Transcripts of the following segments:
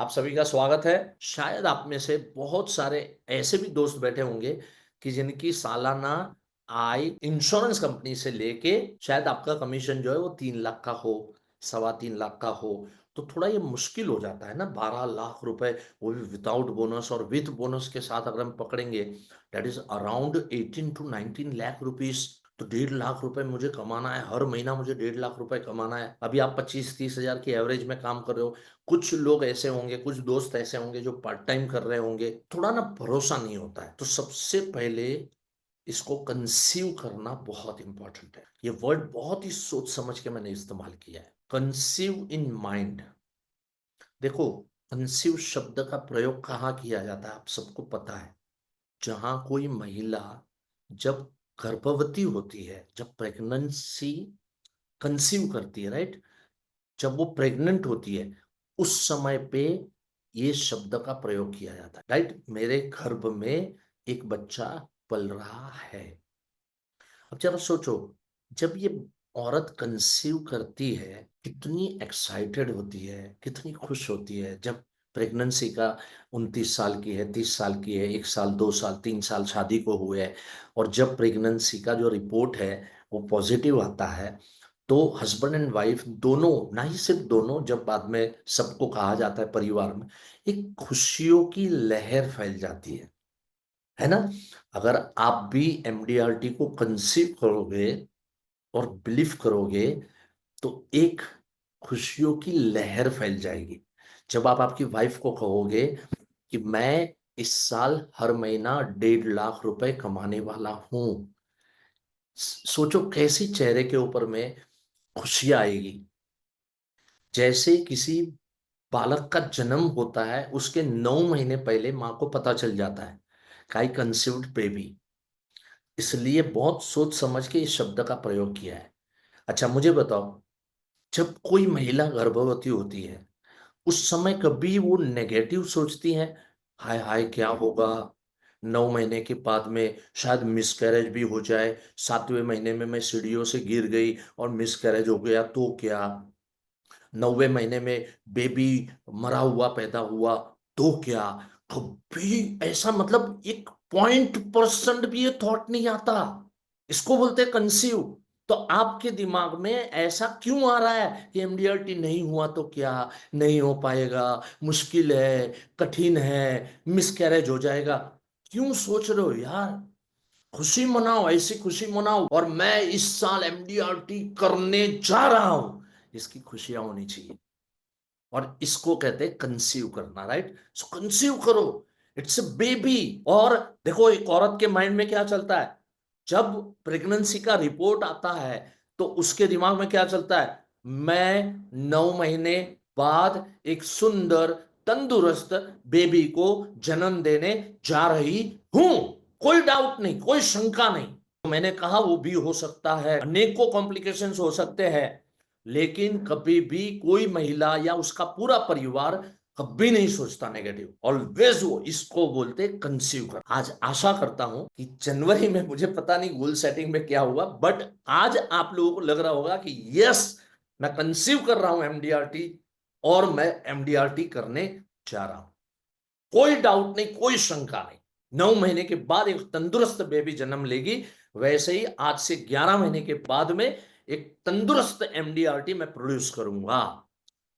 आप सभी का स्वागत है। शायद आप में से बहुत सारे ऐसे भी दोस्त बैठे होंगे कि जिनकी सालाना आय इंश्योरेंस कंपनी से लेके शायद आपका कमीशन जो है वो 3 लाख का हो, 3.25 लाख का हो। तो थोड़ा ये मुश्किल हो जाता है ना, 12 लाख रुपए, वो भी विदाउट बोनस और विथ बोनस के साथ अगर हम पकड़ेंगे, that is around 18 to 19 lakh rupees. तो 1.5 लाख रुपए मुझे कमाना है, हर महीना मुझे 1.5 लाख रुपए कमाना है। अभी आप 25-30 हजार की एवरेज में काम कर रहे हो। कुछ लोग ऐसे होंगे, कुछ दोस्त ऐसे होंगे जो पार्ट टाइम कर रहे होंगे, थोड़ा ना भरोसा नहीं होता है। तो सबसे पहले इसको कंसीव करना बहुत इंपॉर्टेंट है। ये वर्ड बहुत ही सोच समझ के मैंने इस्तेमाल किया है, कंसीव इन माइंड। देखो, कंसीव शब्द का प्रयोग कहाँ किया जाता है आप सबको पता है। जहां कोई महिला जब गर्भवती होती है, जब प्रेगनेंसी कंसीव करती है, राइट, जब वो प्रेग्नेंट होती है, उस समय पे ये शब्द का प्रयोग किया जाता है, राइट। मेरे गर्भ में एक बच्चा पल रहा है। अब जरा सोचो, जब ये औरत कंसीव करती है, कितनी एक्साइटेड होती है, कितनी खुश होती है। जब प्रेगनेंसी का 29 साल की है, 30 साल की है, 1 साल, 2 साल, 3 साल शादी को हुए है, और जब प्रेगनेंसी का जो रिपोर्ट है वो पॉजिटिव आता है, तो हस्बैंड एंड वाइफ दोनों, ना ही सिर्फ दोनों, जब बाद में सबको कहा जाता है परिवार में, एक खुशियों की लहर फैल जाती है ना। अगर आप भी एमडीआरटी को कंसीव करोगे और बिलीव करोगे, तो एक खुशियों की लहर फैल जाएगी। जब आप आपकी वाइफ को कहोगे कि मैं इस साल हर महीना 1.5 लाख रुपए कमाने वाला हूं, सोचो कैसी चेहरे के ऊपर में खुशियां आएगी। जैसे किसी बालक का जन्म होता है, उसके 9 महीने पहले माँ को पता चल जाता है कि आई कंसीव्ड बेबी। इसलिए बहुत सोच समझ के इस शब्द का प्रयोग किया है। अच्छा मुझे बताओ, जब कोई महिला गर्भवती होती है, उस समय कभी वो नेगेटिव सोचती है, हाय हाय क्या होगा, 9 महीने के बाद में शायद मिसकैरेज भी हो जाए, 7वें महीने में मैं सीढ़ियों से गिर गई और मिसकैरेज हो गया तो क्या, 9वें महीने में बेबी मरा हुआ पैदा हुआ तो क्या। कभी ऐसा, मतलब 1% भी ये थॉट नहीं आता। इसको बोलते हैं कंसीव। तो आपके दिमाग में ऐसा क्यों आ रहा है कि एमडीआरटी नहीं हुआ तो क्या, नहीं हो पाएगा, मुश्किल है, कठिन है, मिसकैरेज हो जाएगा। क्यों सोच रहे हो यार? खुशी मनाओ, ऐसी खुशी मनाओ, और मैं इस साल एमडीआरटी करने जा रहा हूं, इसकी खुशियां होनी चाहिए। और इसको कहते हैं कंसीव करना, राइट। सो कंसीव करो, इट्स अ बेबी। और देखो, एक औरत के माइंड में क्या चलता है, जब प्रेगनेंसी का रिपोर्ट आता है, तो उसके दिमाग में क्या चलता है, मैं 9 महीने बाद एक सुंदर तंदुरुस्त बेबी को जन्म देने जा रही हूं। कोई डाउट नहीं, कोई शंका नहीं। तो मैंने कहा वो भी हो सकता है, अनेकों कॉम्प्लिकेशंस हो सकते हैं, लेकिन कभी भी कोई महिला या उसका पूरा परिवार कभी नहीं सोचता नेगेटिव, ऑलवेज वो इसको बोलते कंसीव कर। आज आशा करता हूं कि जनवरी में, मुझे पता नहीं गोल सेटिंग में क्या हुआ, बट आज आप लोगों को लग रहा होगा कि यस, मैं कंसीव कर रहा हूं एमडीआरटी, और मैं एमडीआरटी करने जा रहा हूं। कोई डाउट नहीं, कोई शंका नहीं। 9 महीने के बाद एक तंदुरुस्त बेबी जन्म लेगी, वैसे ही आज से 11 महीने के बाद में एक तंदुरुस्त एमडीआरटी मैं प्रोड्यूस करूंगा,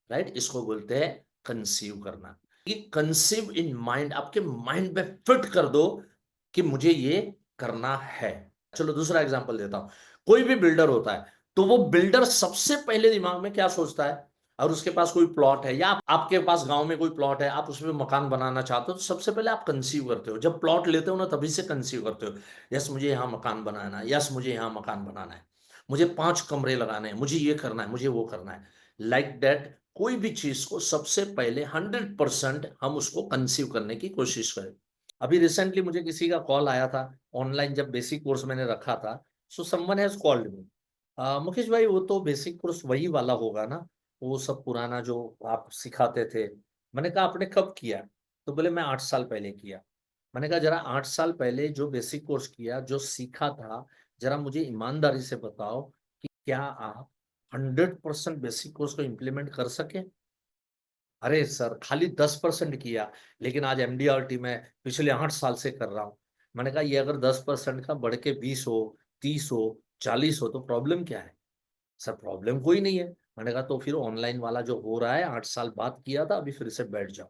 राइट। इसको बोलते हैं कंसीव करना। कि कंसीव इन माइंड, आपके माइंड में फिट कर दो कि मुझे ये करना है। चलो दूसरा एग्जांपल देता हूं। कोई भी बिल्डर होता है, तो वो बिल्डर सबसे पहले दिमाग में क्या सोचता है, और उसके पास कोई प्लॉट है, या आपके पास गांव में कोई प्लॉट है, आप उसमें मकान बनाना चाहते हो, तो सबसे पहले आप कंसीव करते हो। जब प्लॉट लेते हो ना, तभी से कंसीव करते हो। यस मुझे यहाँ मकान बनाना है, यस मुझे यहाँ मकान बनाना है, मुझे 5 कमरे लगाने हैं, मुझे ये करना है, मुझे वो करना है, लाइक दैट। कोई भी चीज को सबसे पहले 100% हम उसको कंसीव करने की कोशिश करें। अभी रिसेंटली मुझे किसी का कॉल आया था, ऑनलाइन जब बेसिक कोर्स मैंने रखा था। So someone has called me, Mukesh भाई वो तो बेसिक कोर्स वही वाला होगा ना, वो सब पुराना जो आप सिखाते थे। मैंने कहा आपने कब किया? तो बोले मैं 8 साल पहले किया। मैंने कहा जरा 8 साल पहले जो बेसिक कोर्स किया, जो सीखा था, जरा मुझे ईमानदारी से बताओ कि क्या आप 100% बेसिक कोर्स को इम्प्लीमेंट कर सके? अरे सर खाली 10% किया, लेकिन आज एमडीआरटी में पिछले 8 साल से कर रहा हूँ। मैंने कहा ये अगर 10% का बढ़ के 20 हो, 30 हो, 40 हो तो प्रॉब्लम क्या है? सर प्रॉब्लम कोई नहीं है। मैंने कहा तो फिर ऑनलाइन वाला जो हो रहा है 8 साल बाद किया था, अभी फिर से बैठ जाओ।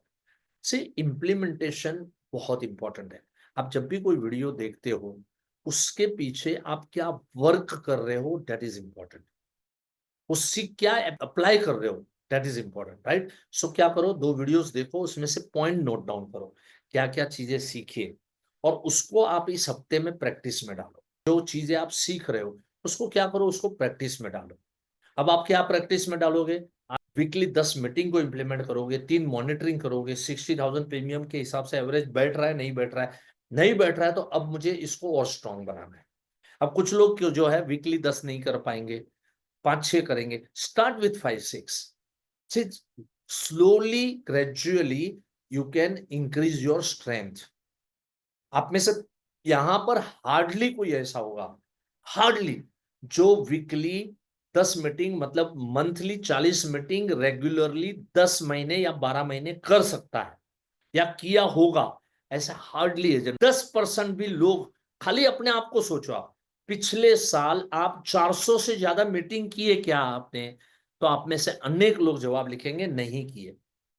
सी इम्प्लीमेंटेशन बहुत इंपॉर्टेंट है। आप जब भी कोई वीडियो देखते हो, उसके पीछे आप क्या वर्क कर रहे हो दैट इज़ इम्पोर्टेंट। उससे क्या अप्लाई कर रहे हो दैट इज इंपॉर्टेंट, राइट? सो क्या करो, 2 वीडियोस देखो, उसमें से पॉइंट नोट डाउन करो, क्या-क्या चीजें सीखे और उसको आप इस हफ्ते में प्रैक्टिस में डालो। जो चीजें आप सीख रहे हो, उसको क्या करो, उसको प्रैक्टिस में डालो। अब आप क्या प्रैक्टिस में डालोगे? आप वीकली 10 मीटिंग को इंप्लीमेंट करोगे, 3 मॉनिटरिंग करोगे, 60,000 प्रीमियम के हिसाब से एवरेज बैठ रहा है, नहीं बैठ रहा है? नहीं बैठ रहा है तो अब मुझे इसको और स्ट्रॉन्ग बनाना है। अब कुछ लोग क्यों जो है वीकली 10 नहीं कर पाएँगे, 5-6 करेंगे। Start with 5-6। Slowly gradually you can increase your strength. आप में से यहां पर हार्डली कोई ऐसा होगा, हार्डली, जो वीकली 10 मीटिंग मतलब मंथली 40 मीटिंग रेगुलरली 10 महीने या 12 महीने कर सकता है या किया होगा। ऐसा हार्डली है। 10% भी लोग, खाली अपने आप को सोचो आप, पिछले साल आप 400 से ज्यादा मीटिंग किए क्या आपने? तो आप में से अनेक लोग जवाब लिखेंगे नहीं किए।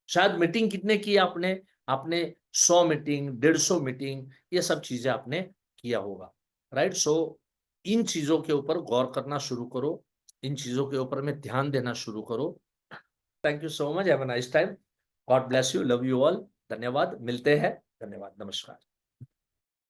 शायद मीटिंग कितने किए आपने? आपने 100 मीटिंग, 150 मीटिंग, ये सब चीजें आपने किया होगा, राइट? सो इन चीजों के ऊपर गौर करना शुरू करो, इन चीजों के ऊपर में ध्यान देना शुरू करो। Thank you so much, have a nice time. God bless you, love you all. धन्यवाद, मिलते हैं। धन्यवाद, नमस्कार।